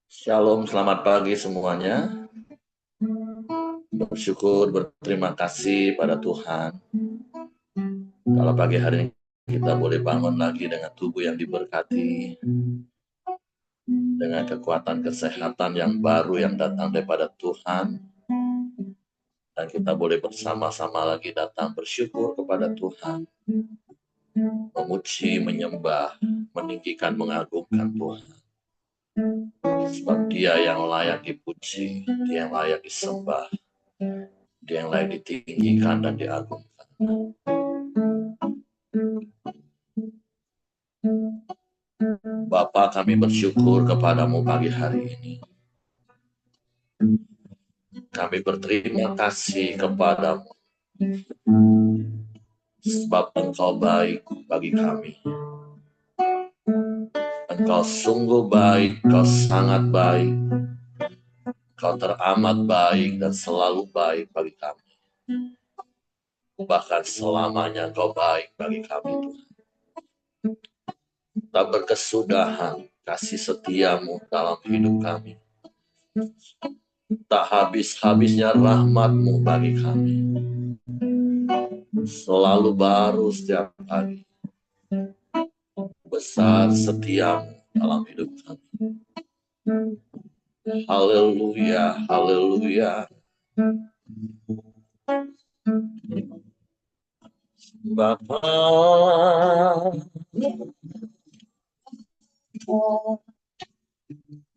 Shalom, selamat pagi semuanya. Bersyukur, berterima kasih pada Tuhan. Kalau pagi hari ini kita boleh bangun lagi dengan tubuh yang diberkati, dengan kekuatan kesehatan yang baru yang datang daripada Tuhan, dan kita boleh bersama-sama lagi datang bersyukur kepada Tuhan, memuji, menyembah, meninggikan, mengagungkan Tuhan. Sebab Dia yang layak dipuji, Dia yang layak disembah, Dia yang layak ditinggikan dan diagungkan. Bapa, kami bersyukur kepadamu pagi hari ini. Kami berterima kasih kepadamu sebab Engkau baik bagi kami. Engkau sungguh baik, Engkau sangat baik. Engkau teramat baik dan selalu baik bagi kami. Bahkan selamanya Engkau baik bagi kami, Tuhan. Tak berkesudahan kasih setiamu dalam hidup kami. Tak habis-habisnya rahmat-Mu bagi kami. Selalu baru setiap hari. Besar setiamu dalam hidup kami. Haleluya, haleluya. Bapa,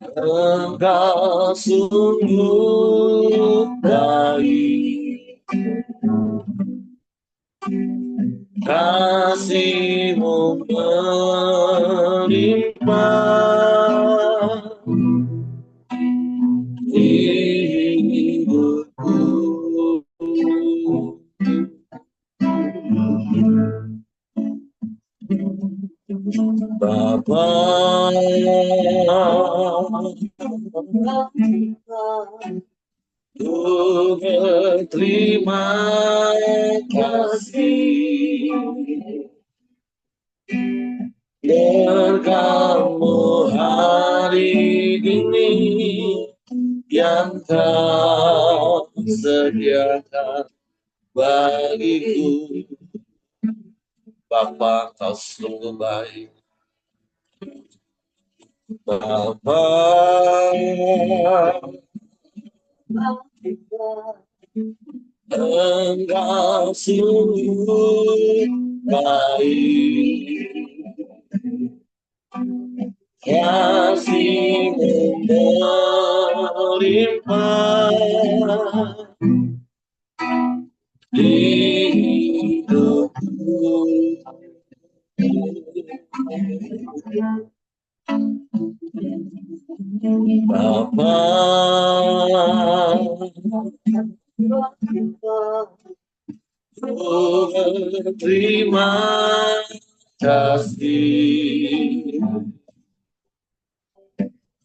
Engkau sungguh baik. Kasih-Mu melimpah di hidupku. Bapa, ku berterima kasih berkat-Mu hari ini yang Kau sediakan bagiku. Bapa, Kau sungguh baik. Bapa, Engkau sungguh baik. Kasih-Mu melimpah di hidupku. Bapa, ku berterima kasih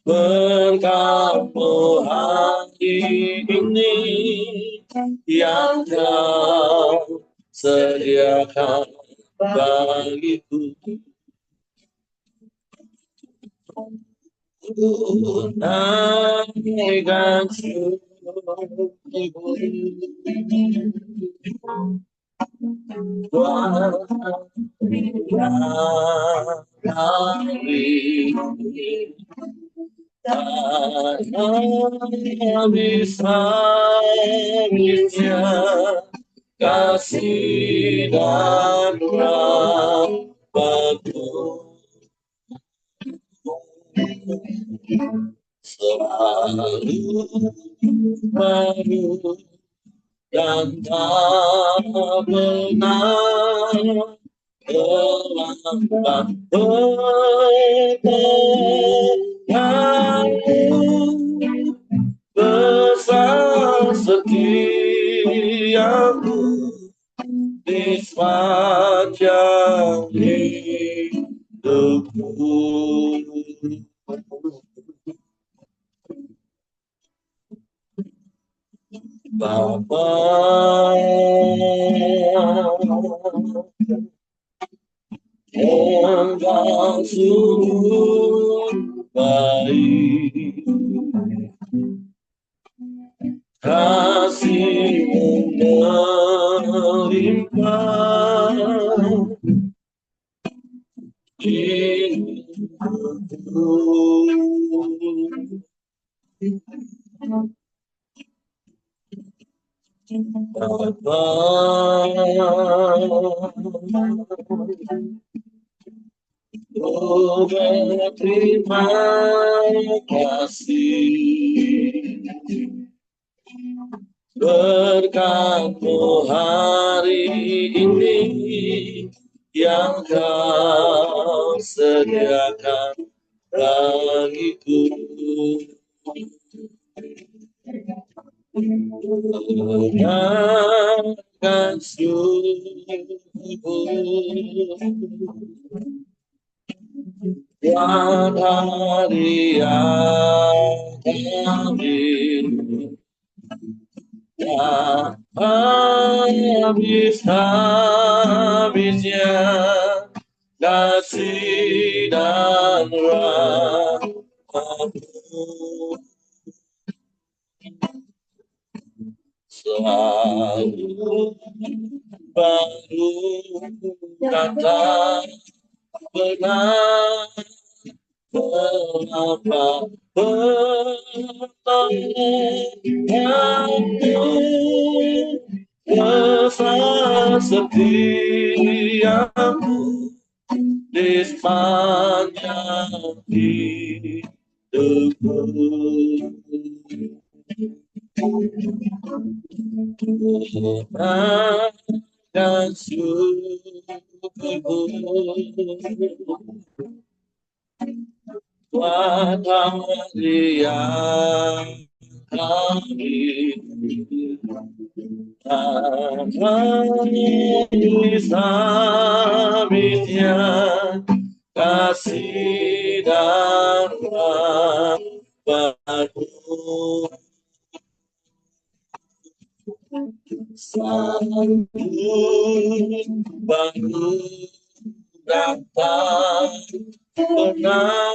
berkat-Mu hari ini yang Kau sediakan bagiku. Ku naikkan syukur tak bisa kasih dan rahmat-Mu selalu baru dan tak pernah terlambat. Berkat-Mu besar setiamu di sepanjang hidupku. Bapa, Engkau sungguh baik, kasih-Mu melimpah hidupku. Bapa, oh berterima kasih berkat-Mu hari ini yang Kau sediakan bagiku. Dengarkan syukur buat hari yang kami tak habis-habisnya kasih dan rahmat-Mu selalu baru datang, pernah mengapa pertolongan-Mu besar setiamu di sepanjang hidupku. Dengarkan syukurku buat hari yang kami tak habis-habisnya kasih dan rahmat-Mu selalu baru datang, pernah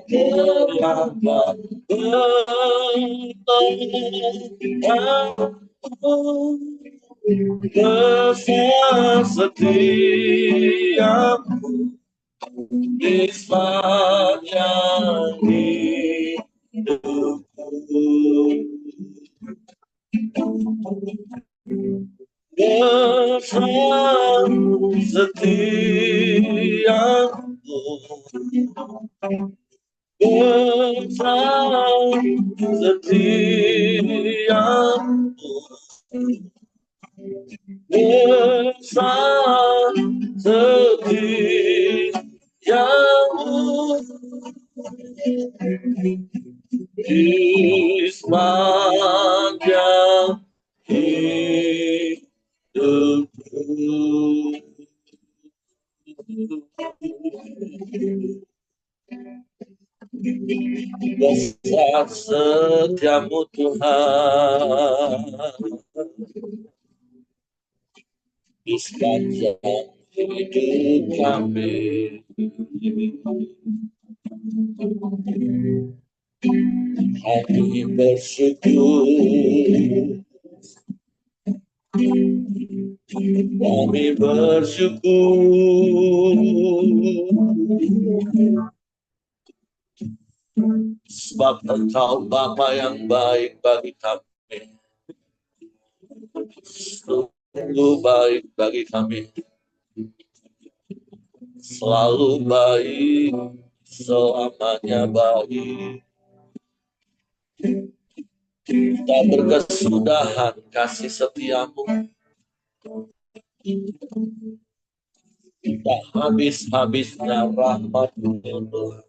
terlambat bertolong besar setiamu di sepanjang hidupku. Besar setiamu, besar setiamu, besar setiamu di sepanjang hidupku. Besar setiamu Tuhan di sepanjang hidup kami. Kami bersyukur, kami bersyukur sebab Engkau Bapa yang baik bagi kami, selalu baik bagi kami, selalu baik, selamanya baik. Tak berkesudahan kasih setiamu, tak habis-habisnya rahmat-Mu ya Tuhan.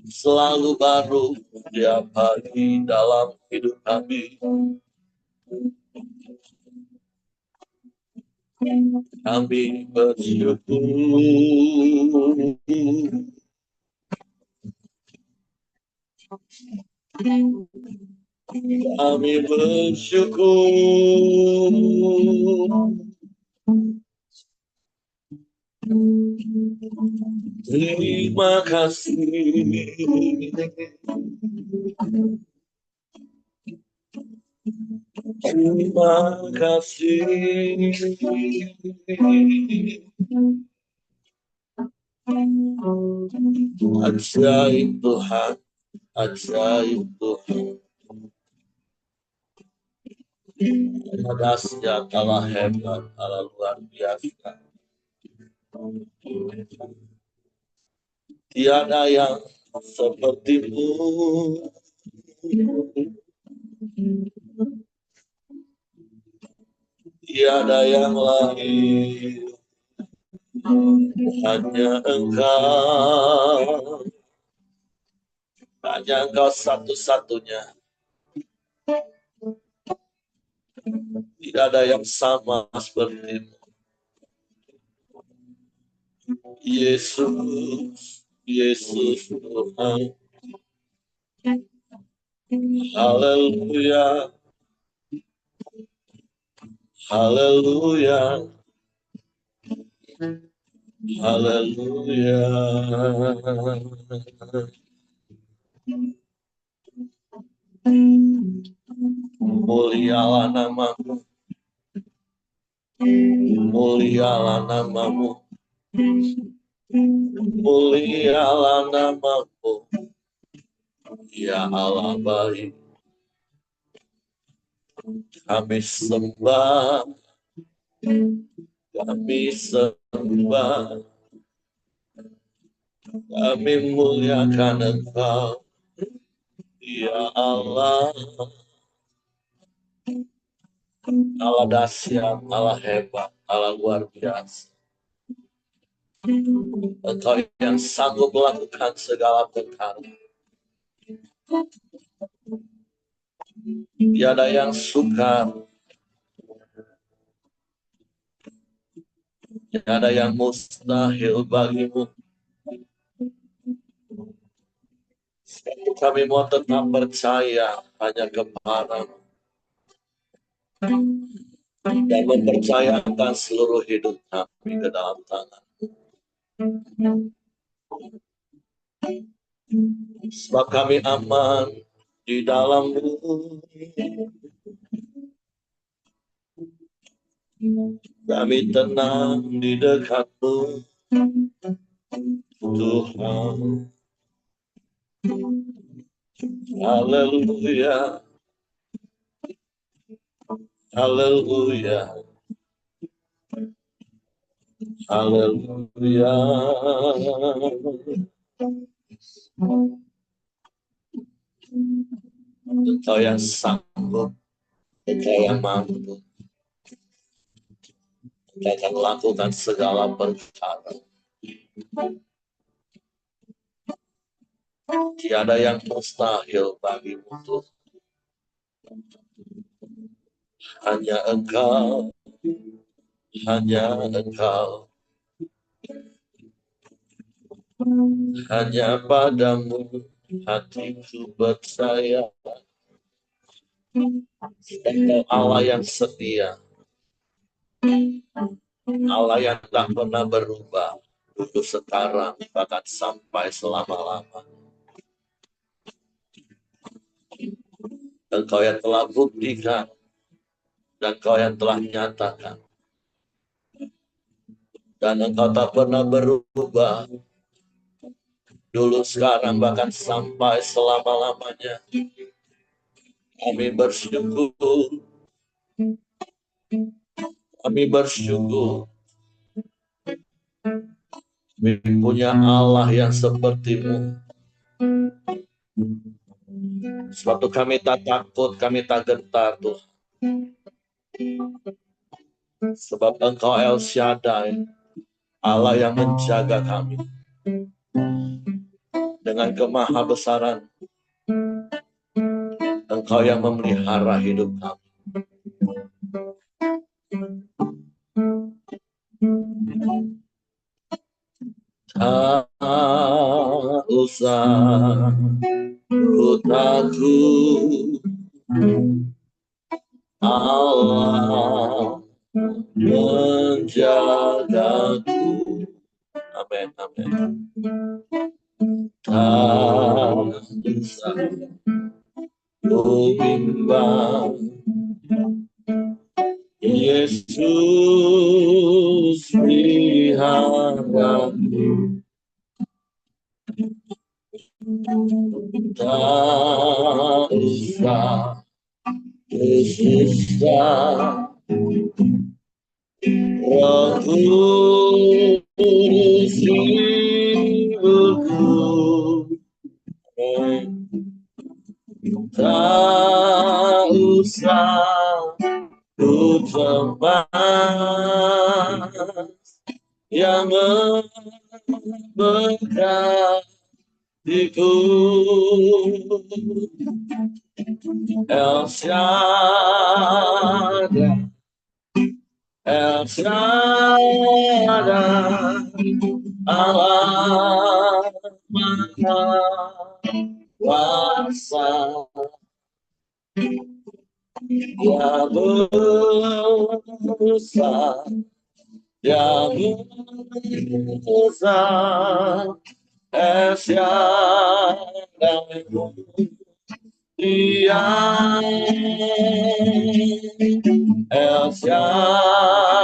Selalu baru tiap hari dalam hidup kami. Kami bersyukur, kami bersyukur Terima kasih. Terima kasih. Ajaib Tuhan, ajaib Tuhan. Dahsyat, Allah hebat, Allah luar biasa. Tiada yang sepertimu. Tiada yang lain, hanya Engkau. Hanya Engkau satu-satunya. Tidak ada yang sama sepertimu. Yesus, Yesus Tuhan. Haleluya. Haleluya. Haleluya. Mulialah namamu. Mulialah namamu. Mulialah namamu. Ya Allah baik. Kami sembah. Kami sembah. Kami muliakan Engkau. Ya Allah. Allah dahsyat, Allah hebat, Allah luar biasa. Engkau yang sanggup melakukan segala perkara. Tiada yang sukar. Tiada yang mustahil bagimu. Kami mau tetap percaya hanya kepadamu. Dan mempercayakan seluruh hidup kami ke dalam tangan. Sebab kami aman di dalam-Mu. Kami tenang di dekat-Mu, Tuhan. Haleluya. Haleluya. Haleluya. Engkau yang sanggup, Engkau yang mampu. Engkau akan melakukan segala perkara. Tiada yang mustahil bagimu, Tuhan. Hanya Engkau, hanya Engkau. Hanya padamu hatiku percaya. Engkau Allah yang setia. Allah yang tak pernah berubah. Dulu, sekarang, bahkan sampai selama-lama. Engkau yang telah buktikan. Dan Engkau yang telah nyatakan. Dan Engkau tak pernah berubah. Dulu, sekarang, bahkan sampai selama-lamanya. Kami bersyukur. Kami bersyukur. Kami punya Allah yang seperti-Mu. Sebab itu kami tak takut, kami tak gentar, Tuhan. Sebab Engkau El Shaddai, Allah yang menjaga kami. Dengan kemahabesaran, Engkau yang memelihara hidup kami. Tak usah ku takut, Allah menjagaku. Tak bisa ku bimbang, Yesus di hadapanku. Tak usah susah, Roh Kudus hiburku. Tak usah ku cemas yang memberkatiku. El Shaddai, El Shaddai, Allah Maha Kuasa, Dia besar, Dia besar, El Shaddai, Dia El Shaddai,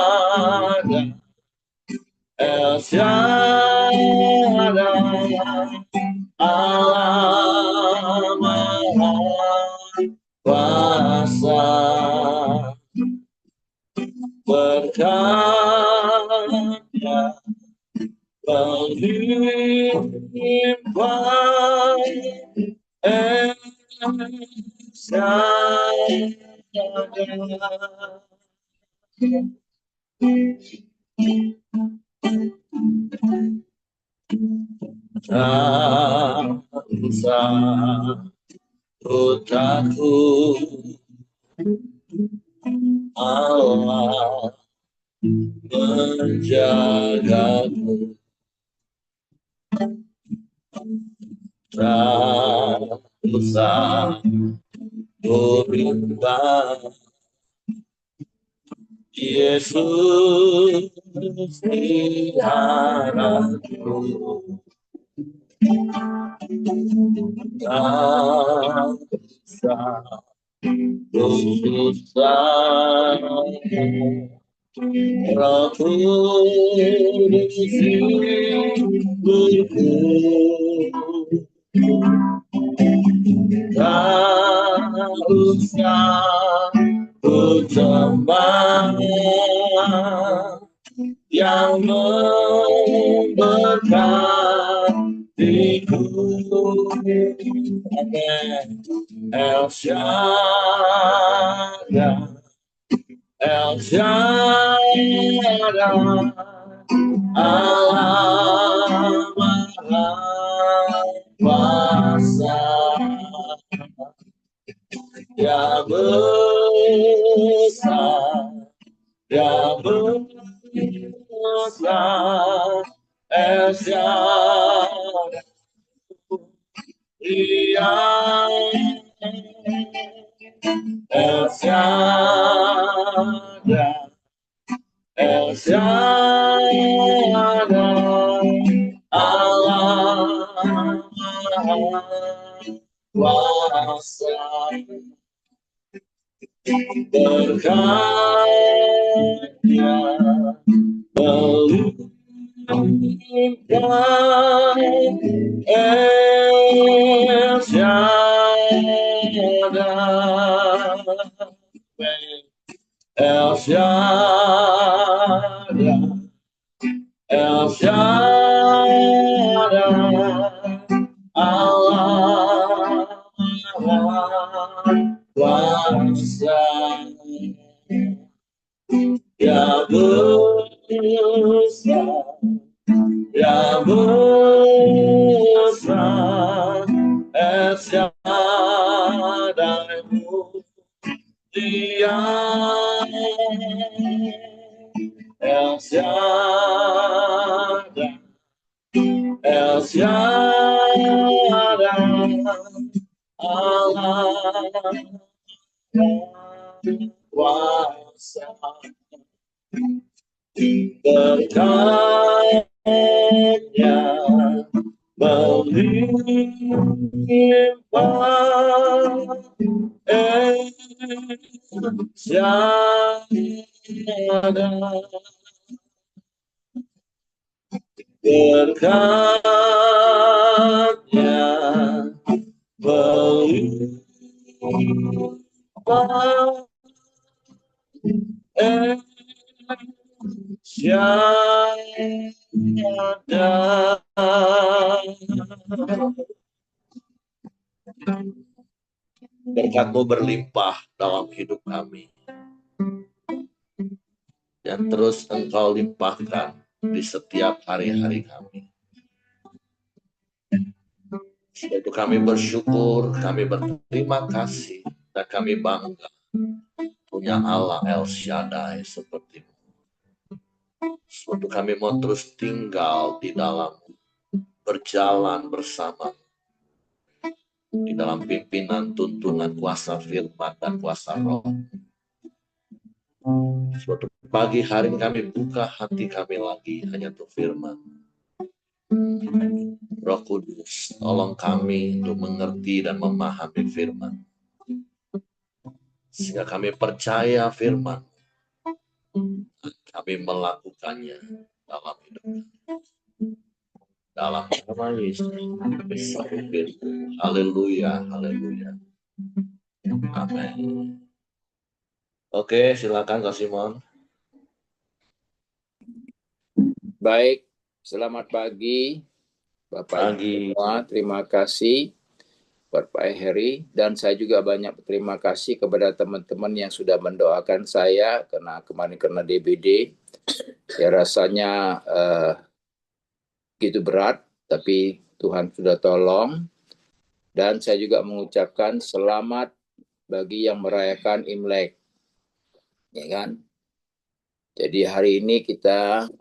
El Shaddai, Allah Maha Kuasa, berkatnya melimpah. El Shaddai, tak usah ku takut, Allah menjagaku. Tak usah ku bimbang, Yesus di hadapanku. Tak usah ku susah, Roh Kudus hiburku. Tak usah ku cemas yang memberkatiku. Amen. El Shaddai, El Shaddai, Allah Maha Kuasa, Dia besar, Dia besar, El Shaddai, Dia El Shaddai, El Shaddai, Allah Maha Kuasa, berkatnya melimpah. El Shaddai, El Shaddai, El Shaddai, Allah Maha Kuasa, Dia besar, Dia besar, El Shaddai, Dia El Shaddai, El Shaddai, Allah Kuasa, berkatnya hanya melimpah tiada berkatnya melimpah tiada. Berkat-Mu berlimpah dalam hidup kami, dan terus Engkau limpahkan di setiap hari-hari kami. Sebab kami bersyukur, kami berterima kasih, dan kami bangga punya Allah El Shaddai seperti-Mu. Sebab kami mau terus tinggal di dalam, berjalan bersama di dalam pimpinan, tuntunan, kuasa firman, dan kuasa roh. Suatu pagi hari kami buka hati kami lagi hanya untuk firman. Roh Kudus, tolong kami untuk mengerti dan memahami firman, sehingga kami percaya firman, kami melakukannya dalam hidup kami. Dalam nama Yesus, haleluya, haleluya. Amin. Oke, silakan Kak Simon. Baik, selamat pagi Bapak Ibu semua. Terima kasih Bapak Heri, dan saya juga banyak berterima kasih kepada teman-teman yang sudah mendoakan saya karena kemarin kena DBD. Ya rasanya gitu berat, tapi Tuhan sudah tolong. Dan saya juga mengucapkan selamat bagi yang merayakan Imlek, ya kan? Jadi hari ini kita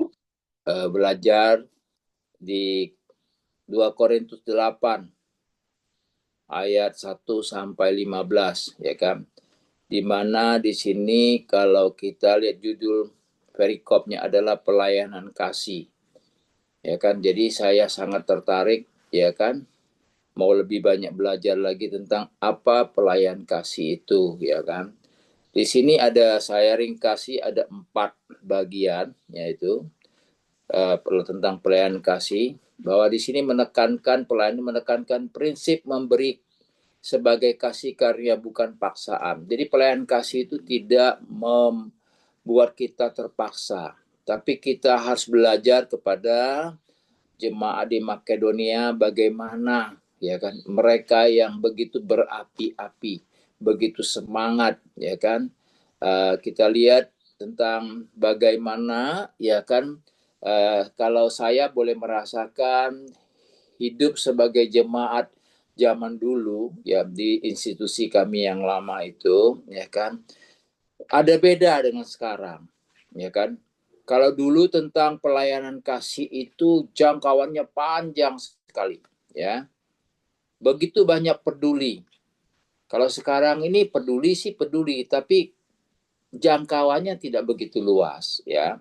belajar di 2 Korintus 8 ayat 1 sampai 15, ya kan? Di mana di sini kalau kita lihat judul perikopnya adalah pelayanan kasih. Ya kan? Jadi saya sangat tertarik, ya kan? Mau lebih banyak belajar lagi tentang apa pelayan kasih itu, ya kan? Di sini ada, saya ringkasi ada 4 bagian, yaitu tentang pelayanan kasih, bahwa di sini menekankan prinsip memberi sebagai kasih karunia bukan paksaan. Jadi pelayanan kasih itu tidak membuat kita terpaksa, tapi kita harus belajar kepada jemaat di Makedonia bagaimana, ya kan, mereka yang begitu berapi-api, begitu semangat, ya kan. Kita lihat tentang bagaimana, ya kan, kalau saya boleh merasakan hidup sebagai jemaat zaman dulu, ya, di institusi kami yang lama itu, ya kan, ada beda dengan sekarang, ya kan. Kalau dulu tentang pelayanan kasih itu jangkauannya panjang sekali, ya. Begitu banyak peduli. Kalau sekarang ini peduli sih peduli, tapi jangkauannya tidak begitu luas, ya.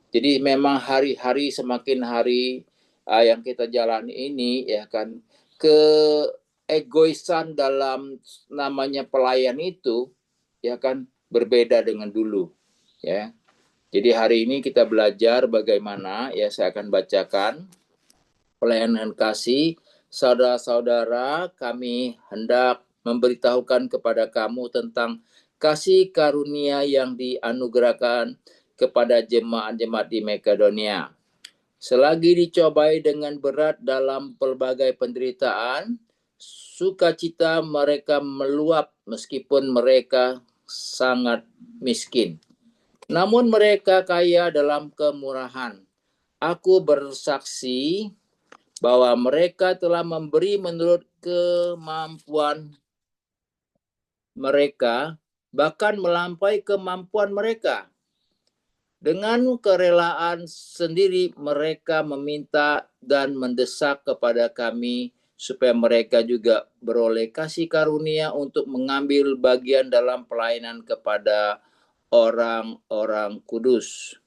Jadi memang hari-hari semakin hari yang kita jalani ini, ya kan, keegoisan dalam namanya pelayan itu, ya kan, berbeda dengan dulu, ya. Jadi hari ini kita belajar bagaimana, ya, saya akan bacakan pelayanan kasih. Saudara-saudara, kami hendak memberitahukan kepada kamu tentang kasih karunia yang dianugerahkan kepada jemaat-jemaat di Makedonia. Selagi dicobai dengan berat dalam pelbagai penderitaan, sukacita mereka meluap meskipun mereka sangat miskin. Namun mereka kaya dalam kemurahan. Aku bersaksi bahwa mereka telah memberi menurut kemampuan mereka, bahkan melampaui kemampuan mereka. Dengan kerelaan sendiri mereka meminta dan mendesak kepada kami supaya mereka juga beroleh kasih karunia untuk mengambil bagian dalam pelayanan kepada orang-orang kudus.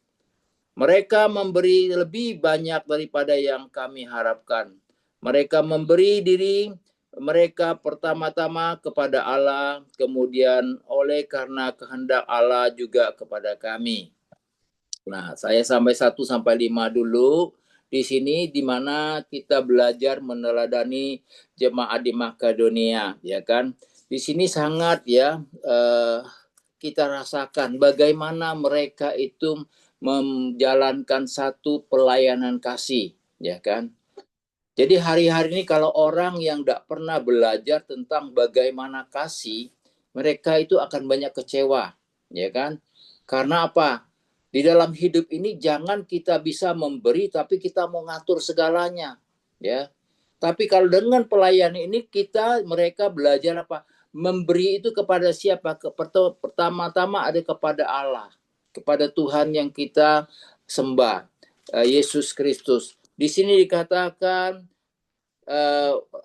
Mereka memberi lebih banyak daripada yang kami harapkan. Mereka memberi diri mereka pertama-tama kepada Allah, kemudian oleh karena kehendak Allah juga kepada kami. Nah, saya sampai 1 sampai 5 dulu. Di sini di mana kita belajar meneladani jemaat di Makedonia, ya kan? Di sini sangat ya kita rasakan bagaimana mereka itu menjalankan satu pelayanan kasih, ya kan? Jadi hari-hari ini kalau orang yang tidak pernah belajar tentang bagaimana kasih, mereka itu akan banyak kecewa, ya kan? Karena apa? Di dalam hidup ini jangan kita bisa memberi tapi kita mau ngatur segalanya, ya. Tapi kalau dengan pelayanan ini mereka belajar apa? Memberi itu kepada siapa? Pertama-tama ada kepada Allah, kepada Tuhan yang kita sembah, Yesus Kristus. Di sini dikatakan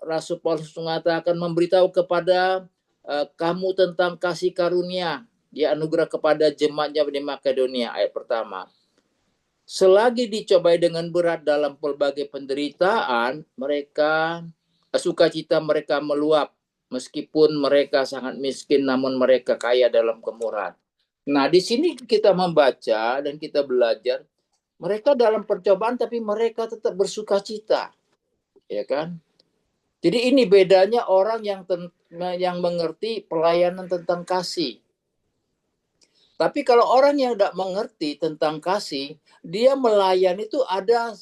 Rasul Paulus mengatakan memberitahu kepada kamu tentang kasih karunia dia anugerah kepada jemaatnya di Makedonia, ayat pertama. Selagi dicobai dengan berat dalam berbagai penderitaan, sukacita mereka meluap. Meskipun mereka sangat miskin, namun mereka kaya dalam kemurahan. Nah, di sini kita membaca dan kita belajar, mereka dalam percobaan tapi mereka tetap bersukacita, ya kan? Jadi ini bedanya orang yang mengerti pelayanan tentang kasih. Tapi kalau orang yang tidak mengerti tentang kasih, dia melayani itu ada,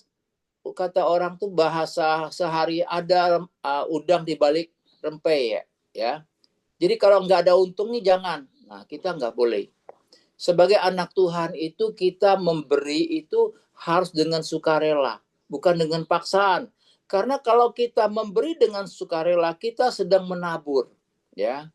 kata orang tuh bahasa sehari, ada udang di balik rempey, ya. Jadi kalau nggak ada untungnya jangan. Nah, kita nggak boleh. Sebagai anak Tuhan itu kita memberi itu harus dengan sukarela, bukan dengan paksaan. Karena kalau kita memberi dengan sukarela, kita sedang menabur, ya.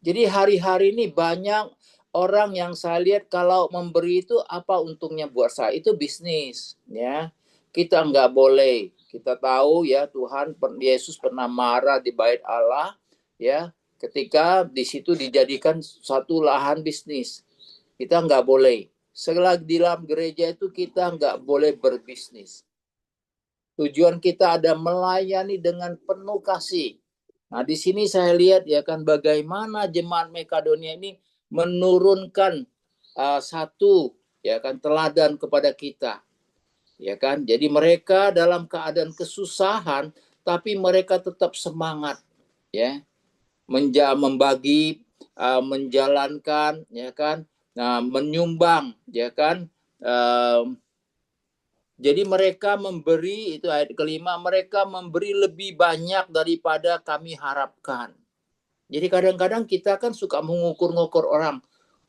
Jadi hari-hari ini banyak orang yang saya lihat kalau memberi itu apa untungnya buat saya, itu bisnis, ya. Kita nggak boleh. Kita tahu ya Tuhan Yesus pernah marah di bait Allah, ya, ketika di situ dijadikan satu lahan bisnis. Kita nggak boleh. Selagi di dalam gereja itu kita nggak boleh berbisnis. Tujuan kita ada melayani dengan penuh kasih. Nah, di sini saya lihat ya kan bagaimana jemaat Makedonia ini menurunkan satu ya kan teladan kepada kita. Ya kan? Jadi mereka dalam keadaan kesusahan tapi mereka tetap semangat ya. Membagi menjalankan ya kan. Nah, menyumbang ya kan. Jadi mereka memberi, itu ayat kelima, mereka memberi lebih banyak daripada kami harapkan. Jadi kadang-kadang kita kan suka mengukur-ngukur orang.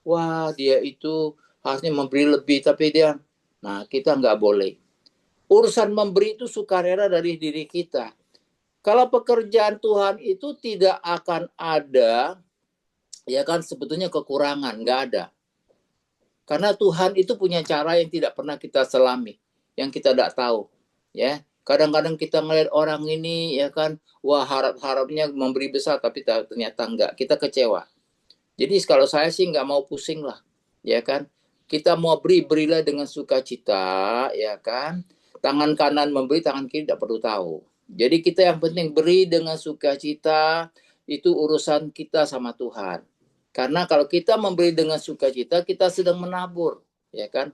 Wah, dia itu harusnya memberi lebih, tapi nah kita nggak boleh. Urusan memberi itu sukarela dari diri kita. Kalau pekerjaan Tuhan itu tidak akan ada, ya kan sebetulnya kekurangan, nggak ada. Karena Tuhan itu punya cara yang tidak pernah kita selami, yang kita tidak tahu, ya. Kadang-kadang kita melihat orang ini, ya kan, wah harap-harapnya memberi besar, tapi ternyata enggak. Kita kecewa. Jadi kalau saya sih nggak mau pusing lah, ya kan. Kita mau berilah dengan sukacita, ya kan. Tangan kanan memberi, tangan kiri tidak perlu tahu. Jadi kita yang penting beri dengan sukacita, itu urusan kita sama Tuhan. Karena kalau kita memberi dengan sukacita, kita sedang menabur, ya kan?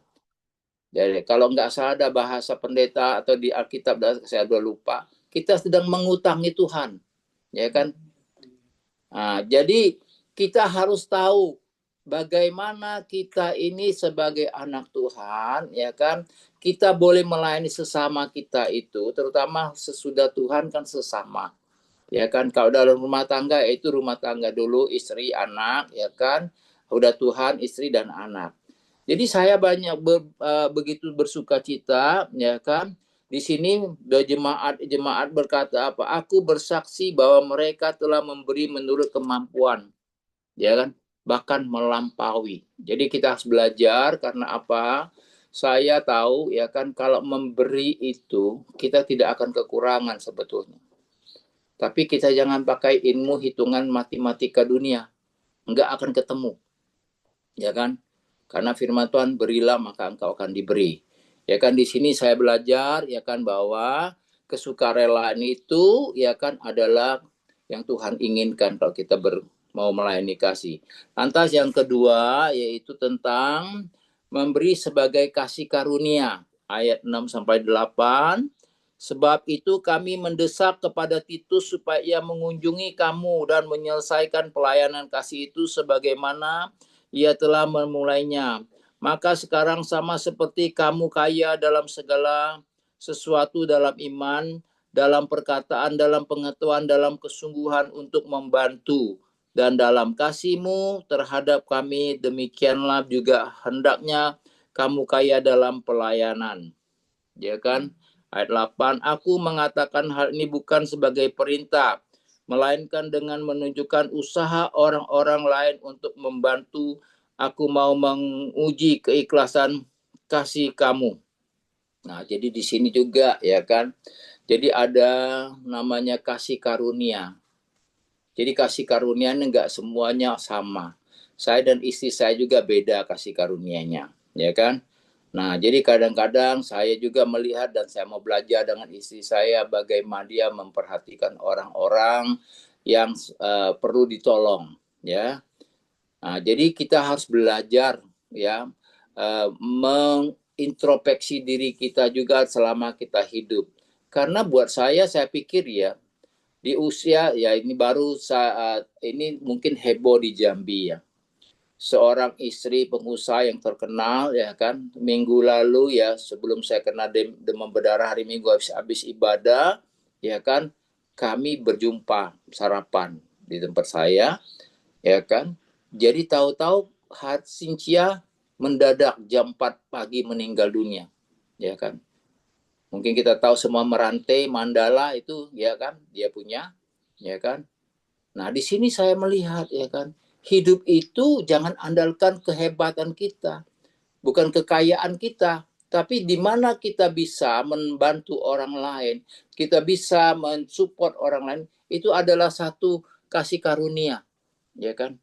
Jadi kalau nggak salah ada bahasa pendeta atau di Alkitab, saya udah lupa, kita sedang mengutangi Tuhan, ya kan? Nah, jadi kita harus tahu bagaimana kita ini sebagai anak Tuhan, ya kan? Kita boleh melayani sesama kita itu, terutama sesudah Tuhan kan sesama. Ya kan, kalau dalam rumah tangga itu rumah tangga dulu, istri, anak, ya kan. Udah Tuhan, istri dan anak. Jadi saya banyak begitu bersuka cita, ya kan. Di sini jemaat berkata apa? Aku bersaksi bahwa mereka telah memberi menurut kemampuan, ya kan, bahkan melampaui. Jadi kita harus belajar karena apa? Saya tahu ya kan kalau memberi itu kita tidak akan kekurangan sebetulnya. Tapi kita jangan pakai ilmu hitungan matematika dunia. Nggak akan ketemu. Ya kan? Karena firman Tuhan, berilah maka engkau akan diberi. Ya kan, di sini saya belajar ya kan bahwa kesukarelaan itu ya kan adalah yang Tuhan inginkan kalau kita mau melayani kasih. Lantas yang kedua yaitu tentang memberi sebagai kasih karunia. Ayat 6 sampai 8. Sebab itu kami mendesak kepada Titus supaya ia mengunjungi kamu dan menyelesaikan pelayanan kasih itu sebagaimana ia telah memulainya. Maka sekarang sama seperti kamu kaya dalam segala sesuatu, dalam iman, dalam perkataan, dalam pengetahuan, dalam kesungguhan untuk membantu. Dan dalam kasihmu terhadap kami, demikianlah juga hendaknya kamu kaya dalam pelayanan. Ya kan? Ayat 8, aku mengatakan hal ini bukan sebagai perintah, melainkan dengan menunjukkan usaha orang-orang lain untuk membantu. Aku mau menguji keikhlasan kasih kamu. Nah, jadi di sini juga ya kan. Jadi ada namanya kasih karunia. Jadi kasih karunia enggak semuanya sama. Saya dan istri saya juga beda kasih karunianya, ya kan? Nah, jadi kadang-kadang saya juga melihat dan saya mau belajar dengan istri saya bagaimana dia memperhatikan orang-orang yang perlu ditolong, ya. Nah, jadi kita harus belajar, ya, mengintrospeksi diri kita juga selama kita hidup. Karena buat saya pikir ya, di usia ya ini baru saat ini mungkin heboh di Jambi ya, seorang istri pengusaha yang terkenal ya kan, minggu lalu ya sebelum saya kena demam berdarah hari Minggu habis ibadah ya kan, kami berjumpa sarapan di tempat saya ya kan. Jadi tahu-tahu Cynthia mendadak jam 4 pagi meninggal dunia ya kan. Mungkin kita tahu semua merantai Mandala itu ya kan, dia punya ya kan. Nah, di sini saya melihat ya kan, hidup itu jangan andalkan kehebatan kita, bukan kekayaan kita, tapi di mana kita bisa membantu orang lain, kita bisa mensupport orang lain, itu adalah satu kasih karunia, ya kan?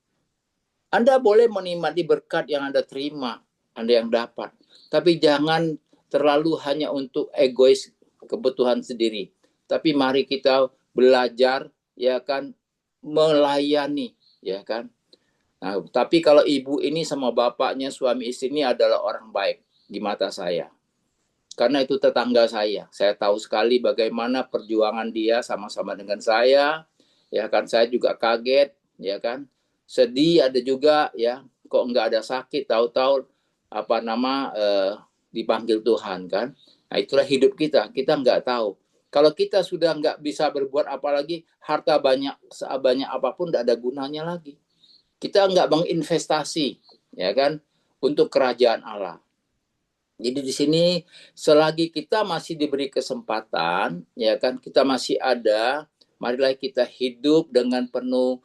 Anda boleh menikmati berkat yang Anda terima, Anda yang dapat, tapi jangan terlalu hanya untuk egois kebutuhan sendiri. Tapi mari kita belajar, ya kan, melayani, ya kan. Nah, tapi kalau ibu ini sama bapaknya, suami istri ini adalah orang baik di mata saya. Karena itu tetangga saya. Saya tahu sekali bagaimana perjuangan dia sama-sama dengan saya. Ya kan, saya juga kaget, ya kan. Sedih ada juga, ya. Kok nggak ada sakit, tahu-tahu dipanggil Tuhan kan. Nah, itulah hidup kita. Kita nggak tahu. Kalau kita sudah nggak bisa berbuat apalagi, harta banyak apapun nggak ada gunanya lagi. Kita nggak menginvestasi, ya kan, untuk kerajaan Allah. Jadi di sini selagi kita masih diberi kesempatan, ya kan, kita masih ada, marilah kita hidup dengan penuh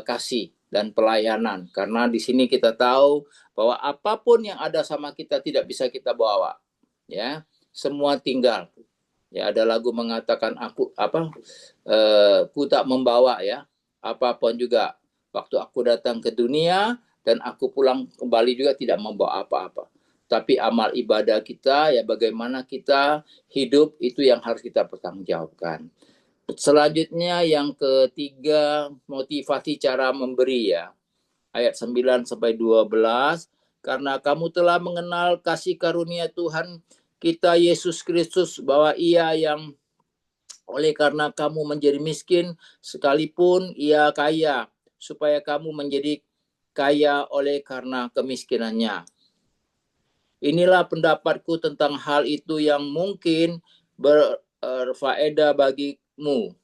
kasih dan pelayanan. Karena di sini kita tahu bahwa apapun yang ada sama kita tidak bisa kita bawa, ya, semua tinggal. Ya, ada lagu mengatakan ku tak membawa ya apapun juga. Waktu aku datang ke dunia dan aku pulang kembali juga tidak membawa apa-apa. Tapi amal ibadah kita ya bagaimana kita hidup itu yang harus kita pertanggungjawabkan. Selanjutnya yang ketiga, motivasi cara memberi ya. Ayat 9 sampai 12, karena kamu telah mengenal kasih karunia Tuhan kita Yesus Kristus bahwa Ia yang oleh karena kamu menjadi miskin sekalipun Ia kaya, supaya kamu menjadi kaya oleh karena kemiskinannya. Inilah pendapatku tentang hal itu yang mungkin berfaedah bagimu.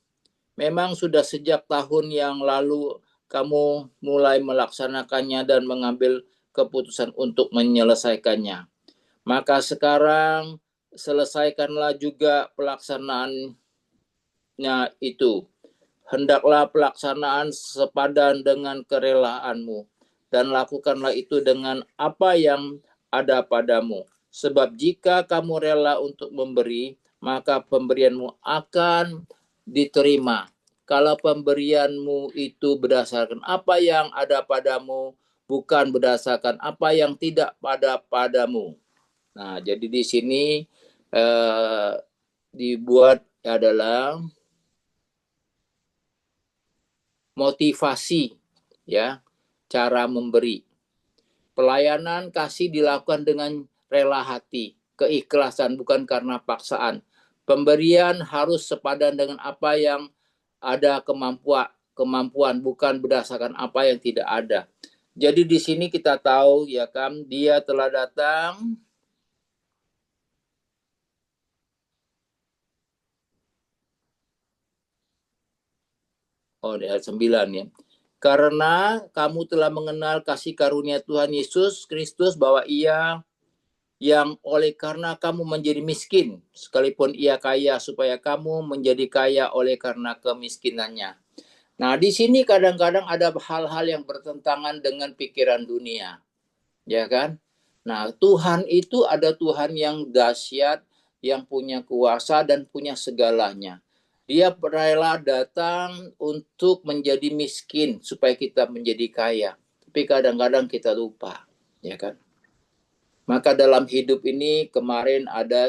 Memang sudah sejak tahun yang lalu kamu mulai melaksanakannya dan mengambil keputusan untuk menyelesaikannya. Maka sekarang selesaikanlah juga pelaksanaannya itu. Hendaklah pelaksanaan sepadan dengan kerelaanmu, dan lakukanlah itu dengan apa yang ada padamu. Sebab jika kamu rela untuk memberi, maka pemberianmu akan diterima. Kalau pemberianmu itu berdasarkan apa yang ada padamu, bukan berdasarkan apa yang tidak padamu. Nah, jadi di sini dibuat adalah motivasi, ya, cara memberi. Pelayanan kasih dilakukan dengan rela hati, keikhlasan, bukan karena paksaan. Pemberian harus sepadan dengan apa yang ada kemampuan, bukan berdasarkan apa yang tidak ada. Jadi di sini kita tahu, ya kan, dia telah datang di ayat 9 ya. Karena kamu telah mengenal kasih karunia Tuhan Yesus Kristus, bahwa Ia yang oleh karena kamu menjadi miskin, sekalipun Ia kaya, supaya kamu menjadi kaya oleh karena kemiskinannya. Nah, di sini kadang-kadang ada hal-hal yang bertentangan dengan pikiran dunia, ya kan? Nah, Tuhan itu ada Tuhan yang dahsyat, yang punya kuasa dan punya segalanya. Dia rela datang untuk menjadi miskin supaya kita menjadi kaya. Tapi kadang-kadang kita lupa, ya kan? Maka dalam hidup ini kemarin ada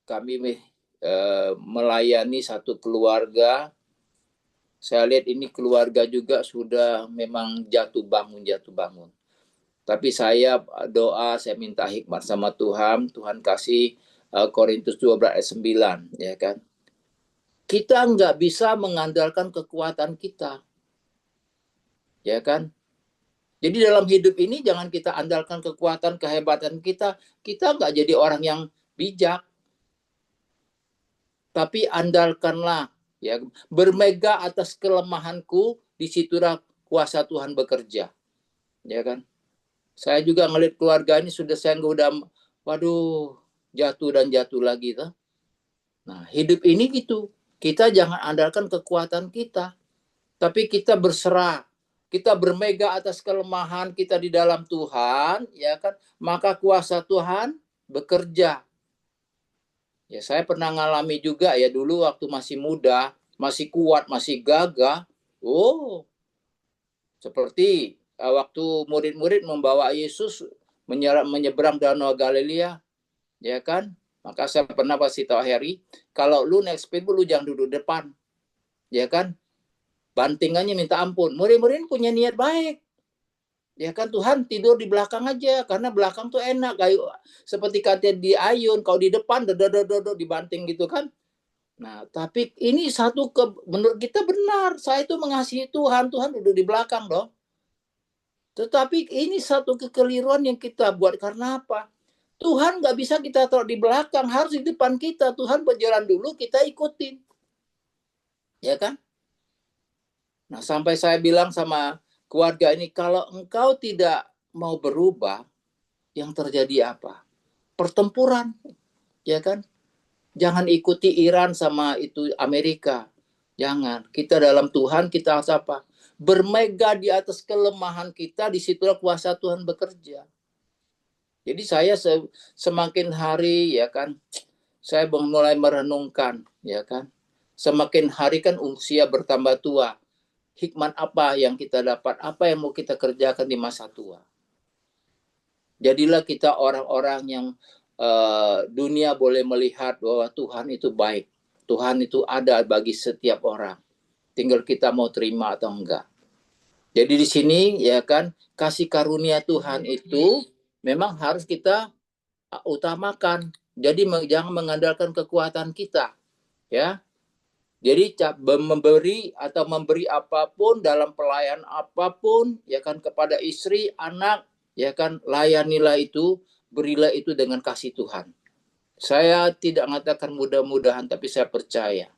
kami melayani satu keluarga. Saya lihat ini keluarga juga sudah memang jatuh bangun. Tapi saya doa, saya minta hikmat sama Tuhan. Tuhan kasih Korintus 12 ayat 9, ya kan? Kita nggak bisa mengandalkan kekuatan kita, ya kan? Jadi dalam hidup ini jangan kita andalkan kekuatan, kehebatan kita. Kita nggak jadi orang yang bijak. Tapi andalkanlah, ya, bermega atas kelemahanku, disitulah kuasa Tuhan bekerja, ya kan? Saya juga ngelihat keluarga ini saya udah, waduh, jatuh lagi, tuh. Nah, hidup ini gitu, kita jangan andalkan kekuatan kita, tapi kita berserah, kita bermega atas kelemahan kita di dalam Tuhan, ya kan? Maka kuasa Tuhan bekerja. Ya, saya pernah ngalami juga ya, dulu waktu masih muda, masih kuat, masih gagah. Oh, seperti waktu murid-murid membawa Yesus menyeberang Danau Galilea, ya kan? Maka saya pernah kasih tahu Harry, kalau lu naik speedboat lu jangan duduk depan, ya kan? Bantingannya minta ampun. Murid-murid punya niat baik, ya kan? Tuhan tidur di belakang aja, karena belakang tuh enak, kayak seperti kata di ayun, kalau di depan dibanting gitu kan. Nah, tapi ini menurut kita benar, saya itu mengasihi Tuhan, Tuhan duduk di belakang dong. Tetapi ini satu kekeliruan yang kita buat, karena apa? Tuhan nggak bisa kita taruh di belakang, harus di depan kita. Tuhan berjalan dulu, kita ikutin, ya kan? Nah, sampai saya bilang sama keluarga ini, kalau engkau tidak mau berubah, yang terjadi apa? Pertempuran, ya kan? Jangan ikuti Iran sama itu Amerika. Jangan. Kita dalam Tuhan, kita harus apa? Bermega di atas kelemahan kita, disitulah kuasa Tuhan bekerja. Jadi saya semakin hari, ya kan, saya mulai merenungkan, ya kan, semakin hari kan usia bertambah tua. Hikmat apa yang kita dapat, apa yang mau kita kerjakan di masa tua. Jadilah kita orang-orang yang dunia boleh melihat bahwa Tuhan itu baik. Tuhan itu ada bagi setiap orang. Tinggal kita mau terima atau enggak. Jadi di sini, ya kan, kasih karunia Tuhan itu memang harus kita utamakan. Jadi jangan mengandalkan kekuatan kita, ya. Jadi memberi atau memberi apapun dalam pelayan apapun, ya kan, kepada istri, anak, ya kan, layanilah itu, berilah itu dengan kasih Tuhan. Saya tidak mengatakan mudah-mudahan, tapi saya percaya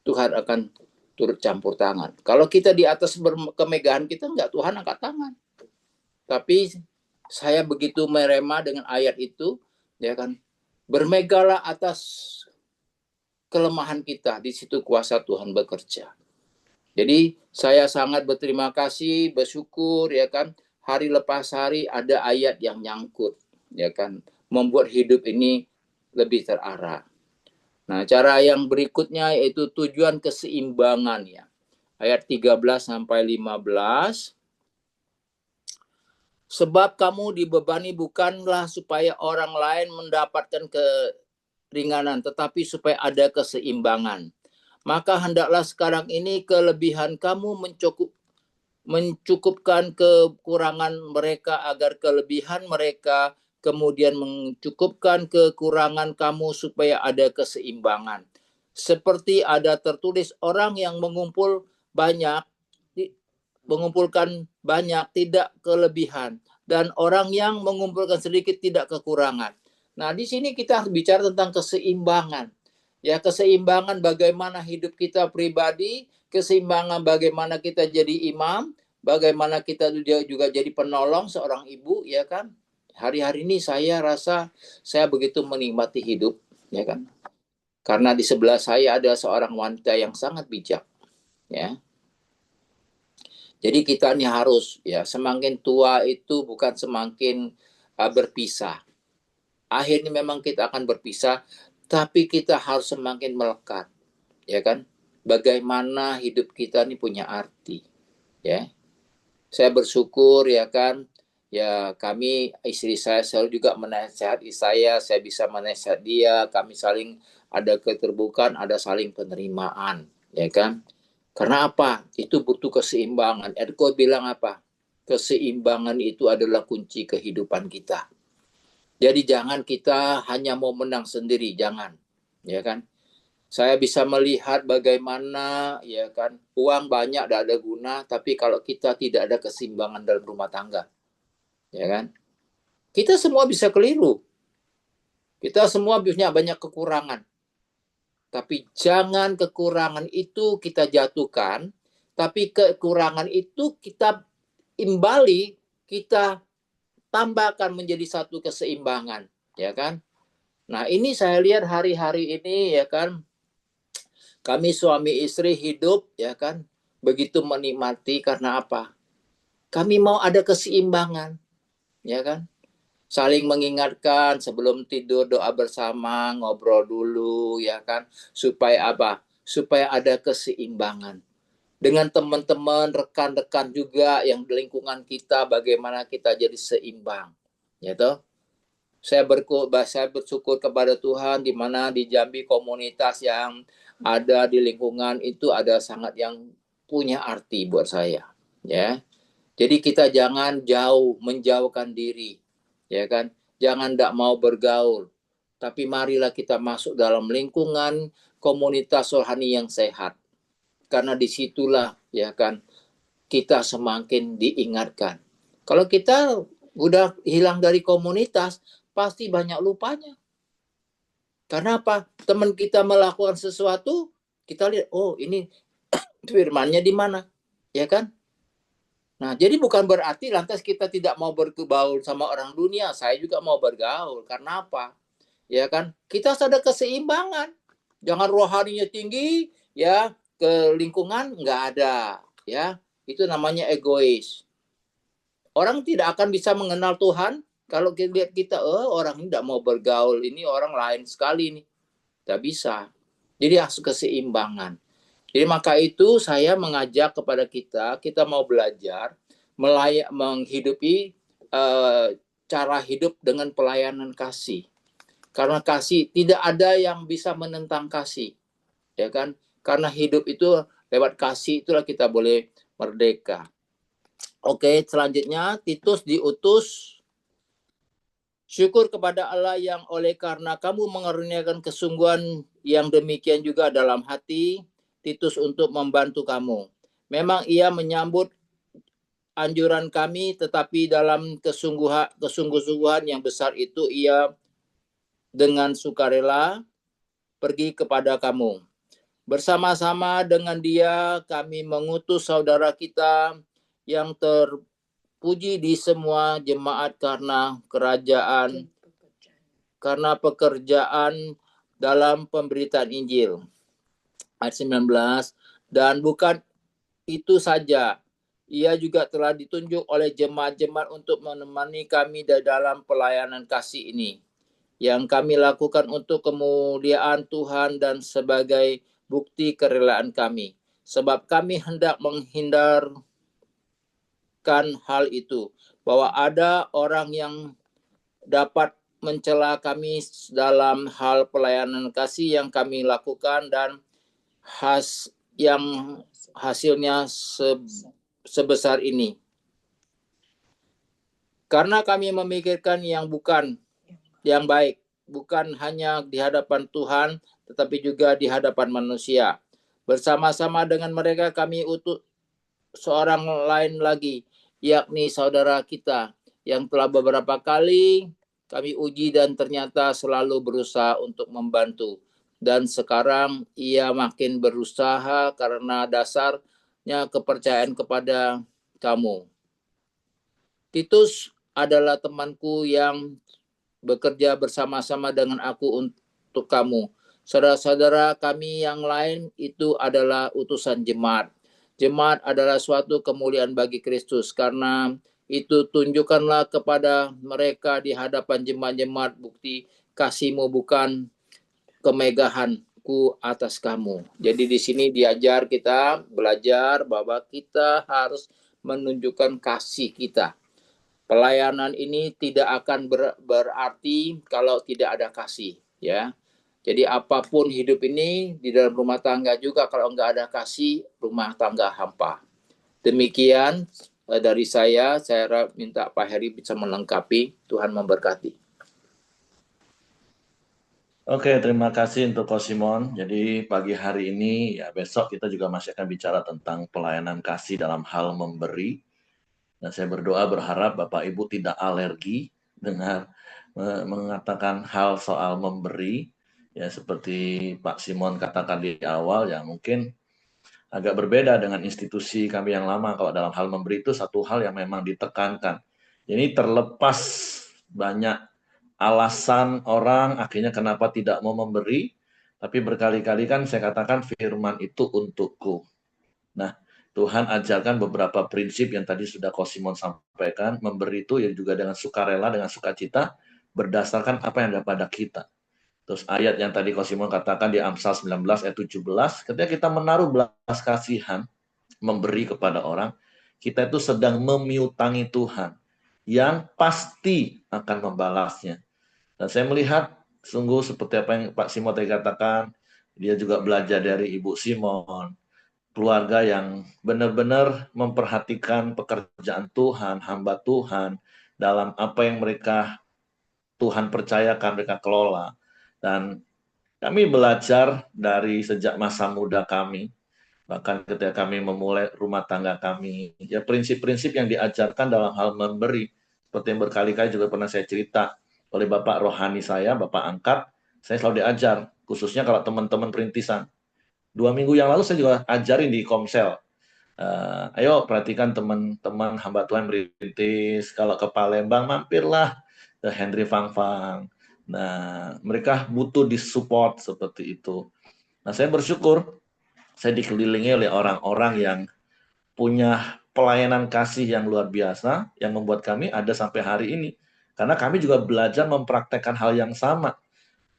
Tuhan akan turut campur tangan. Kalau kita di atas kemegahan kita, enggak, Tuhan angkat tangan. Tapi saya begitu merema dengan ayat itu, ya kan, bermegalah atas kelemahan kita, di situ kuasa Tuhan bekerja. Jadi saya sangat berterima kasih, bersyukur, ya kan, hari lepas hari ada ayat yang nyangkut, ya kan, membuat hidup ini lebih terarah. Nah, cara yang berikutnya yaitu tujuan keseimbangan, ya. ayat 13 sampai 15. Sebab kamu dibebani bukanlah supaya orang lain mendapatkan keringanan, tetapi supaya ada keseimbangan. Maka hendaklah sekarang ini kelebihan kamu mencukupkan kekurangan mereka, agar kelebihan mereka kemudian mencukupkan kekurangan kamu, supaya ada keseimbangan. Seperti ada tertulis, orang yang mengumpulkan banyak tidak kelebihan, dan orang yang mengumpulkan sedikit tidak kekurangan. Nah, di sini kita harus bicara tentang keseimbangan. Ya, keseimbangan bagaimana hidup kita pribadi, keseimbangan bagaimana kita jadi imam, bagaimana kita juga jadi penolong seorang ibu, ya kan? Hari-hari ini saya rasa saya begitu menikmati hidup, ya kan? Karena di sebelah saya ada seorang wanita yang sangat bijak, ya. Jadi kita ini harus, ya, semakin tua itu bukan semakin berpisah. Akhirnya memang kita akan berpisah, tapi kita harus semakin melekat, ya kan? Bagaimana hidup kita ini punya arti, ya. Saya bersyukur, ya kan, ya kami, istri saya selalu juga menasihati saya bisa menasihati dia, kami saling ada keterbukaan, ada saling penerimaan, ya kan? Karena apa? Itu butuh keseimbangan. Erko bilang apa? Keseimbangan itu adalah kunci kehidupan kita. Jadi jangan kita hanya mau menang sendiri, jangan, ya kan? Saya bisa melihat bagaimana, ya kan, uang banyak tidak ada guna, tapi kalau kita tidak ada keseimbangan dalam rumah tangga, ya kan? Kita semua bisa keliru. Kita semua punya banyak kekurangan. Tapi jangan kekurangan itu kita jatuhkan, tapi kekurangan itu kita imbali, kita tambahkan menjadi satu keseimbangan, ya kan? Nah, ini saya lihat hari-hari ini, ya kan, kami suami istri hidup, ya kan, begitu menikmati. Karena apa? Kami mau ada keseimbangan, ya kan? Saling mengingatkan sebelum tidur, doa bersama, ngobrol dulu, ya kan? Supaya apa? Supaya ada keseimbangan. Dengan teman-teman, rekan-rekan juga yang di lingkungan kita, bagaimana kita jadi seimbang. Ya toh? Saya bersyukur kepada Tuhan, di mana di Jambi komunitas yang ada di lingkungan itu ada sangat yang punya arti buat saya, ya. Jadi kita jangan menjauhkan diri, ya kan? Jangan tidak mau bergaul, tapi marilah kita masuk dalam lingkungan komunitas rohani yang sehat. Karena disitulah, ya kan, kita semakin diingatkan. Kalau kita udah hilang dari komunitas, pasti banyak lupanya. Karena apa? Teman kita melakukan sesuatu, kita lihat, oh ini firmannya di mana, ya kan? Nah, jadi bukan berarti lantas kita tidak mau bergaul sama orang dunia. Saya juga mau bergaul. Karena apa? Ya kan? Kita harus ada keseimbangan. Jangan rohaninya tinggi, ya, ke lingkungan nggak ada, ya. Itu namanya egois. Orang tidak akan bisa mengenal Tuhan kalau kita lihat kita, orang ini tidak mau bergaul, ini orang lain sekali nih. Tidak bisa. Jadi harus keseimbangan. Jadi maka itu saya mengajak kepada kita mau belajar menghidupi cara hidup dengan pelayanan kasih. Karena kasih, tidak ada yang bisa menentang kasih, ya kan? Karena hidup itu lewat kasih, itulah kita boleh merdeka. Oke, selanjutnya Titus diutus. Syukur kepada Allah yang oleh karena kamu mengaruniakan kesungguhan yang demikian juga dalam hati Titus untuk membantu kamu. Memang ia menyambut anjuran kami, tetapi dalam kesungguh-sungguhan yang besar itu ia dengan sukarela pergi kepada kamu. Bersama-sama dengan dia kami mengutus saudara kita yang terpuji di semua jemaat karena pekerjaan dalam pemberitaan Injil. Ayat 19, dan bukan itu saja, ia juga telah ditunjuk oleh jemaat-jemaat untuk menemani kami dalam pelayanan kasih ini, yang kami lakukan untuk kemuliaan Tuhan dan sebagai bukti kerelaan kami. sebab kami hendak menghindarkan hal itu, bahwa ada orang yang dapat mencela kami dalam hal pelayanan kasih yang kami lakukan dan yang hasilnya sebesar ini. Karena kami memikirkan yang bukan yang baik, bukan hanya di hadapan Tuhan, tetapi juga di hadapan manusia. Bersama-sama dengan mereka kami utus seorang lain lagi, yakni saudara kita, yang telah beberapa kali kami uji dan ternyata selalu berusaha untuk membantu. Dan sekarang ia makin berusaha karena dasarnya kepercayaan kepada kamu. Titus adalah temanku yang bekerja bersama-sama dengan aku untuk kamu. Saudara-saudara kami yang lain itu adalah utusan jemaat. Jemaat adalah suatu kemuliaan bagi Kristus. Karena itu tunjukkanlah kepada mereka di hadapan jemaat-jemaat bukti kasihmu, bukan kemegahanku atas kamu. Jadi di sini kita belajar bahwa kita harus menunjukkan kasih kita. Pelayanan ini tidak akan berarti kalau tidak ada kasih, ya. Jadi apapun hidup ini di dalam rumah tangga juga, kalau nggak ada kasih, rumah tangga hampa. Demikian dari saya minta Pak Heri bisa melengkapi. Tuhan memberkati. Oke, terima kasih untuk Ko Simon. Jadi pagi hari ini, ya besok kita juga masih akan bicara tentang pelayanan kasih dalam hal memberi. Dan saya berdoa berharap Bapak Ibu tidak alergi dengan mengatakan hal soal memberi. Ya seperti Pak Simon katakan di awal, ya mungkin agak berbeda dengan institusi kami yang lama. Kalau dalam hal memberi itu satu hal yang memang ditekankan. Ini terlepas banyak alasan orang akhirnya kenapa tidak mau memberi. Tapi berkali-kali kan saya katakan firman itu untukku. Nah, Tuhan ajarkan beberapa prinsip yang tadi sudah Ko Simon sampaikan. Memberi itu ya juga dengan sukarela, dengan sukacita, berdasarkan apa yang ada pada kita. Terus ayat yang tadi Ko Simon katakan di Amsal 19 ayat 17, ketika kita menaruh belas kasihan, memberi kepada orang, kita itu sedang memiutangi Tuhan, yang pasti akan membalasnya. Dan saya melihat, sungguh seperti apa yang Pak Simon tadi katakan, dia juga belajar dari Ibu Simon, keluarga yang benar-benar memperhatikan pekerjaan Tuhan, hamba Tuhan, dalam apa yang Tuhan percayakan, mereka kelola. Dan kami belajar dari sejak masa muda kami, bahkan ketika kami memulai rumah tangga kami, ya prinsip-prinsip yang diajarkan dalam hal memberi, seperti yang berkali-kali juga pernah saya cerita oleh Bapak rohani saya, Bapak angkat, saya selalu diajar, khususnya kalau teman-teman perintisan. 2 minggu yang lalu saya juga ajarin di Komsel. Ayo perhatikan teman-teman hamba Tuhan merintis, kalau ke Palembang mampirlah ke Henry Fang Fang. Nah, mereka butuh disupport seperti itu. Nah, saya bersyukur saya dikelilingi oleh orang-orang yang punya pelayanan kasih yang luar biasa, yang membuat kami ada sampai hari ini. Karena kami juga belajar mempraktekkan hal yang sama.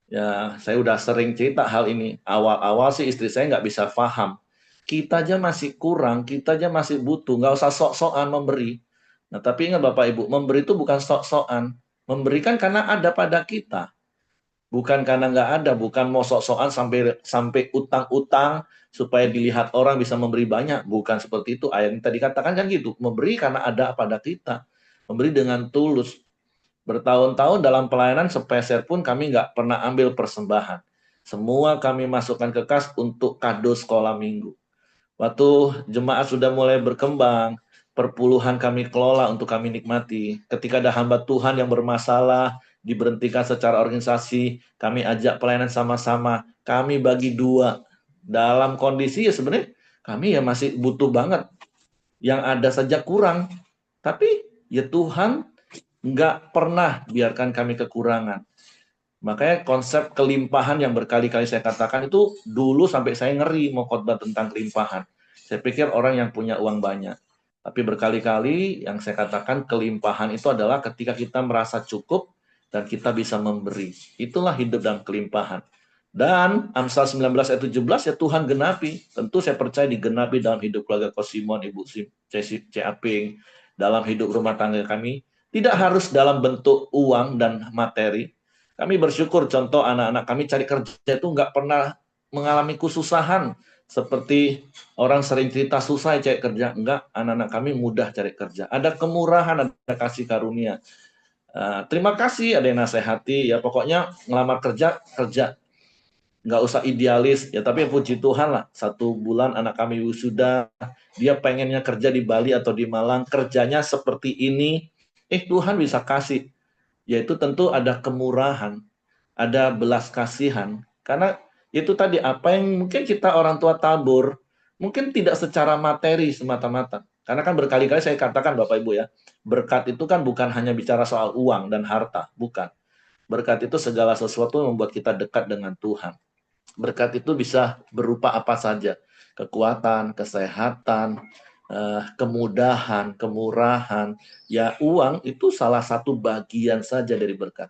Ya, saya udah sering cerita hal ini. Awal-awal sih istri saya nggak bisa paham. Kita aja masih kurang, kita aja masih butuh. Nggak usah sok-sokan memberi. Nah, tapi ingat Bapak Ibu, memberi itu bukan sok-sokan. Memberikan karena ada pada kita. Bukan karena nggak ada, bukan mau sok-sokan sampai utang-utang supaya dilihat orang bisa memberi banyak. Bukan seperti itu. Ayat yang tadi katakan kan gitu. Memberi karena ada pada kita. Memberi dengan tulus. Bertahun-tahun dalam pelayanan sepeser pun kami nggak pernah ambil persembahan. Semua kami masukkan ke kas untuk kado sekolah minggu. Waktu jemaat sudah mulai berkembang, perpuluhan kami kelola untuk kami nikmati. Ketika ada hamba Tuhan yang bermasalah, diberhentikan secara organisasi, kami ajak pelayanan sama-sama, kami bagi dua. Dalam kondisi ya sebenarnya kami ya masih butuh banget. Yang ada saja kurang. Tapi ya Tuhan nggak pernah biarkan kami kekurangan. Makanya konsep kelimpahan yang berkali-kali saya katakan itu dulu sampai saya ngeri mau khotbah tentang kelimpahan. Saya pikir orang yang punya uang banyak. Tapi berkali-kali yang saya katakan kelimpahan itu adalah ketika kita merasa cukup dan kita bisa memberi. Itulah hidup dalam kelimpahan. Dan Amsal 19 ayat 17 ya Tuhan genapi. Tentu saya percaya digenapi dalam hidup keluarga Kosimon, Ibu C. Aping, dalam hidup rumah tangga kami. Tidak harus dalam bentuk uang dan materi. Kami bersyukur contoh anak-anak kami cari kerja itu nggak pernah mengalami kesusahan. Seperti orang sering cerita susah cari kerja. Enggak, anak-anak kami mudah cari kerja. Ada kemurahan, ada kasih karunia. Terima kasih ada yang nasihati. Ya pokoknya ngelamar kerja, kerja nggak usah idealis ya, tapi puji Tuhan lah 1 bulan anak kami wisuda, dia pengennya kerja di Bali atau di Malang, kerjanya seperti ini, Tuhan bisa kasih, yaitu tentu ada kemurahan, ada belas kasihan, karena itu tadi apa yang mungkin kita orang tua tabur, mungkin tidak secara materi semata-mata, karena kan berkali-kali saya katakan Bapak Ibu ya, berkat itu kan bukan hanya bicara soal uang dan harta, bukan. Berkat itu segala sesuatu yang membuat kita dekat dengan Tuhan. Berkat itu bisa berupa apa saja, kekuatan, kesehatan, kemudahan, kemurahan. Ya uang itu salah satu bagian saja dari berkat.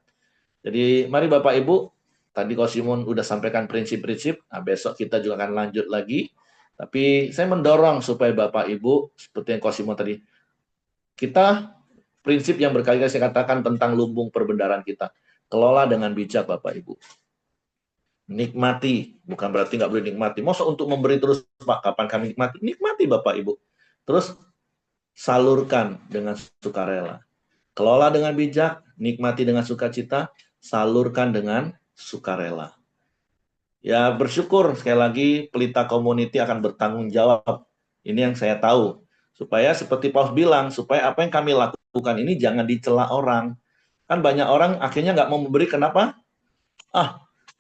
Jadi mari Bapak Ibu, tadi Kosimon udah sampaikan prinsip-prinsip, nah besok kita juga akan lanjut lagi. Tapi saya mendorong supaya Bapak Ibu, seperti yang Kosimon tadi, kita prinsip yang berkali-kali saya katakan tentang lumbung perbendaharaan kita, kelola dengan bijak Bapak Ibu. Nikmati, bukan berarti nggak boleh nikmati. Masa untuk memberi terus, Pak, kapan kami nikmati? Nikmati, Bapak Ibu. Terus salurkan dengan sukarela. Kelola dengan bijak, nikmati dengan sukacita, salurkan dengan sukarela. Ya bersyukur, sekali lagi Pelita Community akan bertanggung jawab. Ini yang saya tahu. Supaya seperti Paus bilang, supaya apa yang kami lakukan ini jangan dicela orang. Kan banyak orang akhirnya nggak mau memberi, kenapa?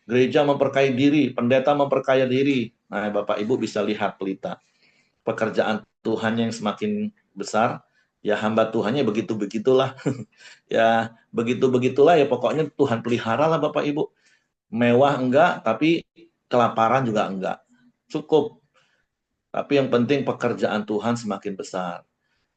Gereja memperkaya diri, pendeta memperkaya diri. Nah, Bapak Ibu bisa lihat Pelita. Pekerjaan Tuhan yang semakin besar, ya hamba Tuhannya begitu-begitulah. Ya, begitu-begitulah ya pokoknya Tuhan pelihara lah Bapak Ibu. Mewah enggak, tapi kelaparan juga enggak. Cukup. Tapi yang penting pekerjaan Tuhan semakin besar.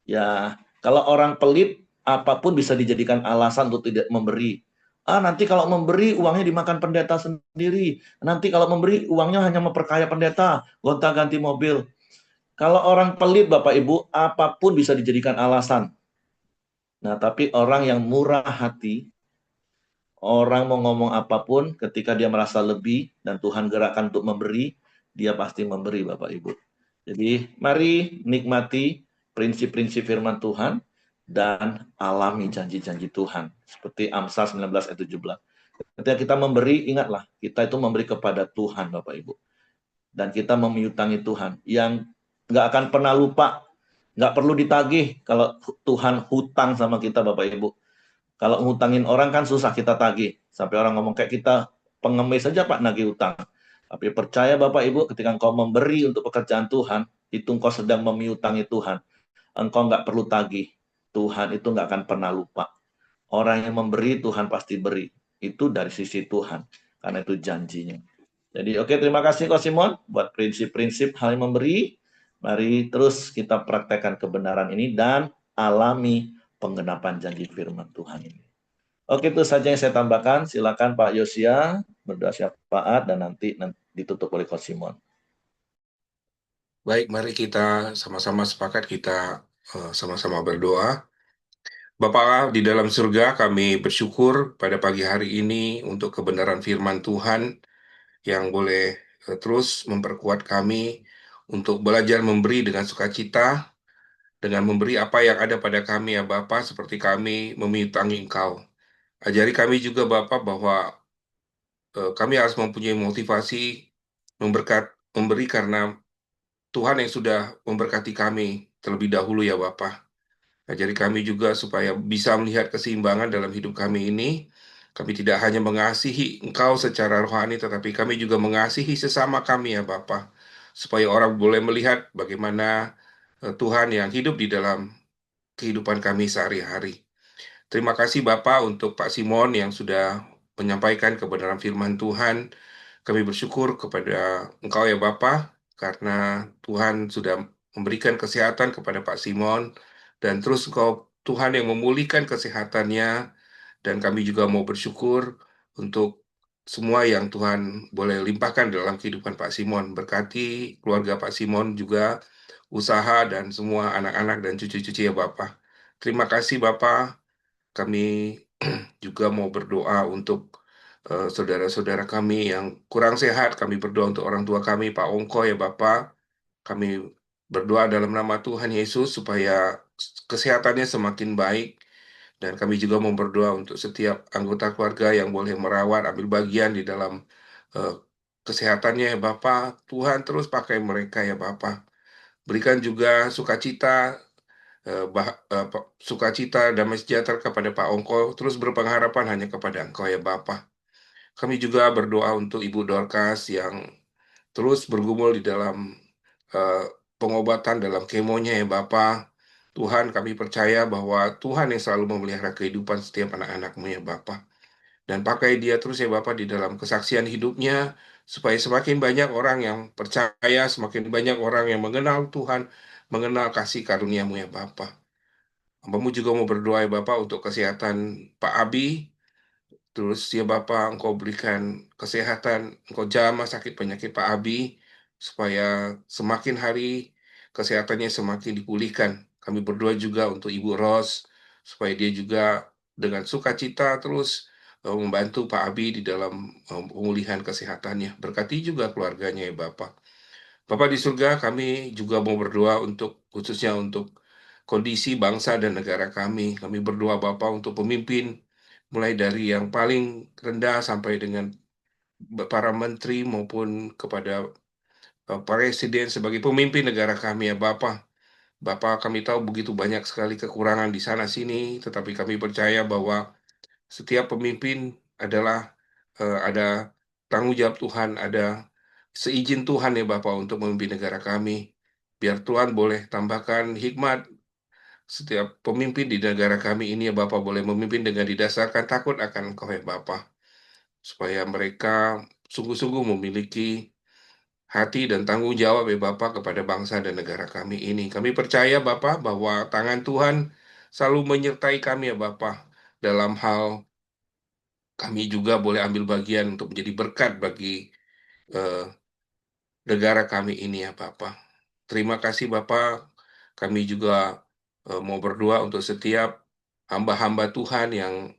Ya, kalau orang pelit, apapun bisa dijadikan alasan untuk tidak memberi. Nanti kalau memberi uangnya dimakan pendeta sendiri. Nanti kalau memberi uangnya hanya memperkaya pendeta, gonta-ganti mobil. Kalau orang pelit Bapak Ibu, apapun bisa dijadikan alasan. Nah, tapi orang yang murah hati, orang mau ngomong apapun ketika dia merasa lebih dan Tuhan gerakkan untuk memberi, dia pasti memberi Bapak Ibu. Jadi mari nikmati prinsip-prinsip firman Tuhan dan alami janji-janji Tuhan. Seperti Amsal 19 ayat 17. Ketika kita memberi, ingatlah, kita itu memberi kepada Tuhan Bapak Ibu. Dan kita memiutangi Tuhan. Yang nggak akan pernah lupa, nggak perlu ditagih kalau Tuhan hutang sama kita Bapak Ibu. Kalau ngutangin orang kan susah kita tagih. Sampai orang ngomong kayak kita pengemis saja Pak nagih utang. Tapi percaya Bapak Ibu, ketika engkau memberi untuk pekerjaan Tuhan, itu engkau sedang memiutangi Tuhan. Engkau nggak perlu tagih. Tuhan itu nggak akan pernah lupa. Orang yang memberi, Tuhan pasti beri. Itu dari sisi Tuhan. Karena itu janjinya. Jadi oke, terima kasih Ko Simon buat prinsip-prinsip hal yang memberi. Mari terus kita praktekkan kebenaran ini dan alami penggenapan janji firman Tuhan ini. Oke, itu saja yang saya tambahkan. Silakan Pak Yosia berdoa syafaat dan nanti ditutup oleh Coach Simon. Baik, mari kita sama-sama sepakat kita sama-sama berdoa. Bapa di dalam surga, kami bersyukur pada pagi hari ini untuk kebenaran firman Tuhan yang boleh terus memperkuat kami untuk belajar memberi dengan sukacita, dengan memberi apa yang ada pada kami ya Bapa, seperti kami memiutangi Engkau. Ajari kami juga Bapa bahwa kami harus mempunyai motivasi memberi karena Tuhan yang sudah memberkati kami terlebih dahulu ya Bapa. Ajari kami juga supaya bisa melihat keseimbangan dalam hidup kami ini. Kami tidak hanya mengasihi Engkau secara rohani, tetapi kami juga mengasihi sesama kami ya Bapa. Supaya orang boleh melihat bagaimana Tuhan yang hidup di dalam kehidupan kami sehari-hari. Terima kasih Bapak untuk Pak Simon yang sudah menyampaikan kebenaran firman Tuhan. Kami bersyukur kepada Engkau ya Bapak, karena Tuhan sudah memberikan kesehatan kepada Pak Simon, dan terus Engkau Tuhan yang memulihkan kesehatannya, dan kami juga mau bersyukur untuk semua yang Tuhan boleh limpahkan dalam kehidupan Pak Simon. Berkati keluarga Pak Simon juga, usaha dan semua anak-anak dan cucu-cucu ya Bapak. Terima kasih Bapak. Kami juga mau berdoa untuk saudara-saudara kami yang kurang sehat. Kami berdoa untuk orang tua kami, Pak Ongko ya Bapak. Kami berdoa dalam nama Tuhan Yesus supaya kesehatannya semakin baik. Dan kami juga mau berdoa untuk setiap anggota keluarga yang boleh merawat, ambil bagian di dalam eh, kesehatannya ya Bapak. Tuhan terus pakai mereka ya Bapak. Berikan juga sukacita, sukacita, damai sejahtera kepada Pak Ongko. Terus berpengharapan hanya kepada Engkau ya Bapak. Kami juga berdoa untuk Ibu Dorcas yang terus bergumul di dalam eh, pengobatan dalam kemonya ya Bapak. Tuhan, kami percaya bahwa Tuhan yang selalu memelihara kehidupan setiap anak-anak-Mu ya Bapak. Dan pakai dia terus ya Bapak di dalam kesaksian hidupnya, supaya semakin banyak orang yang percaya, semakin banyak orang yang mengenal Tuhan, mengenal kasih karunia-Mu ya Bapak. Hamba-Mu juga mau berdoa ya Bapak untuk kesehatan Pak Abi. Terus ya Bapak, Engkau berikan kesehatan, Engkau jamah sakit penyakit Pak Abi, supaya semakin hari kesehatannya semakin dipulihkan. Kami berdoa juga untuk Ibu Ros, supaya dia juga dengan sukacita terus membantu Pak Abi di dalam pemulihan kesehatannya. Berkati juga keluarganya ya Bapak. Bapak di surga, kami juga mau berdoa untuk khususnya untuk kondisi bangsa dan negara kami. Kami berdoa Bapak untuk pemimpin, mulai dari yang paling rendah sampai dengan para menteri maupun kepada presiden sebagai pemimpin negara kami ya Bapak. Bapak, kami tahu begitu banyak sekali kekurangan di sana sini, tetapi kami percaya bahwa setiap pemimpin adalah ada tanggung jawab Tuhan, ada seizin Tuhan ya Bapak untuk memimpin negara kami. Biar Tuhan boleh tambahkan hikmat setiap pemimpin di negara kami ini ya Bapak boleh memimpin dengan didasarkan takut akan Engkau ya Bapak. Supaya mereka sungguh-sungguh memiliki hati dan tanggung jawab ya Bapak kepada bangsa dan negara kami ini. Kami percaya Bapak bahwa tangan Tuhan selalu menyertai kami ya Bapak dalam hal kami juga boleh ambil bagian untuk menjadi berkat bagi eh, negara kami ini ya Bapak. Terima kasih Bapak. Kami juga mau berdoa untuk setiap hamba-hamba Tuhan yang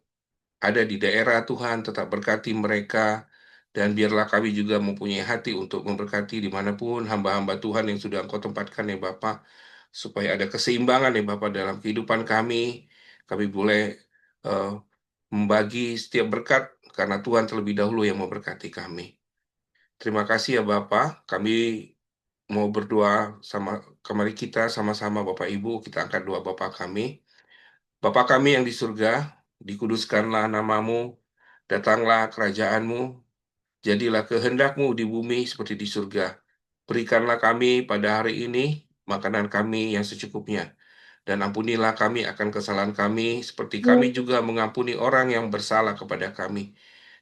ada di daerah Tuhan, tetap berkati mereka. Dan biarlah kami juga mempunyai hati untuk memberkati dimanapun hamba-hamba Tuhan yang sudah Engkau tempatkan ya Bapak. Supaya ada keseimbangan ya Bapak dalam kehidupan kami. Kami boleh eh, membagi setiap berkat karena Tuhan terlebih dahulu yang memberkati kami. Terima kasih ya Bapak. Kami mau berdoa sama kemari kita sama-sama Bapak Ibu, kita angkat doa Bapak kami. Bapa kami yang di surga, dikuduskanlah namamu, datanglah kerajaanmu, jadilah kehendakmu di bumi seperti di surga. Berikanlah kami pada hari ini makanan kami yang secukupnya, dan ampunilah kami akan kesalahan kami, seperti kami juga mengampuni orang yang bersalah kepada kami.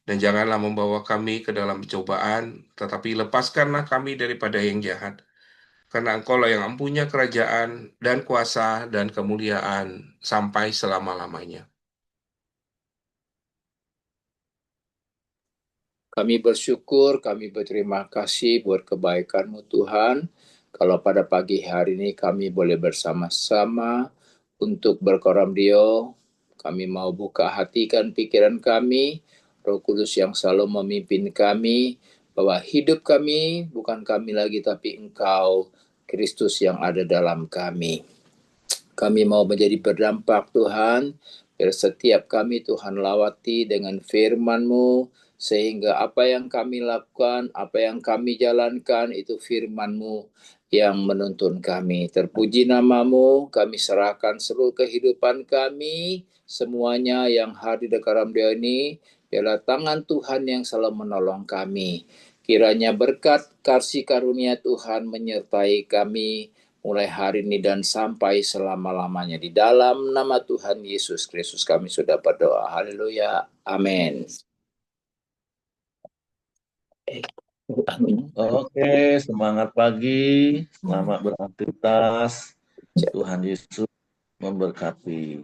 Dan janganlah membawa kami ke dalam pencobaan, tetapi lepaskanlah kami daripada yang jahat. Karena Engkaulah yang mempunyai kerajaan dan kuasa dan kemuliaan sampai selama-lamanya. Kami bersyukur, kami berterima kasih buat kebaikan-Mu Tuhan. Kalau pada pagi hari ini kami boleh bersama-sama untuk berkoram Dio, kami mau buka hati dan pikiran kami, Roh Kudus yang selalu memimpin kami, bahwa hidup kami bukan kami lagi tapi Engkau, Kristus yang ada dalam kami. Kami mau menjadi berdampak Tuhan, biar setiap kami Tuhan lawati dengan firman-Mu, sehingga apa yang kami lakukan, apa yang kami jalankan, itu firman-Mu yang menuntun kami. Terpuji nama-Mu, kami serahkan seluruh kehidupan kami, semuanya yang hadir di dalam dia ini, biarlah tangan Tuhan yang selalu menolong kami. Kiranya berkat kasih karunia Tuhan menyertai kami, mulai hari ini dan sampai selama-lamanya. Di dalam nama Tuhan Yesus Kristus kami sudah berdoa. Haleluya. Amin. Oke, semangat pagi, selamat beraktivitas. Tuhan Yesus memberkati.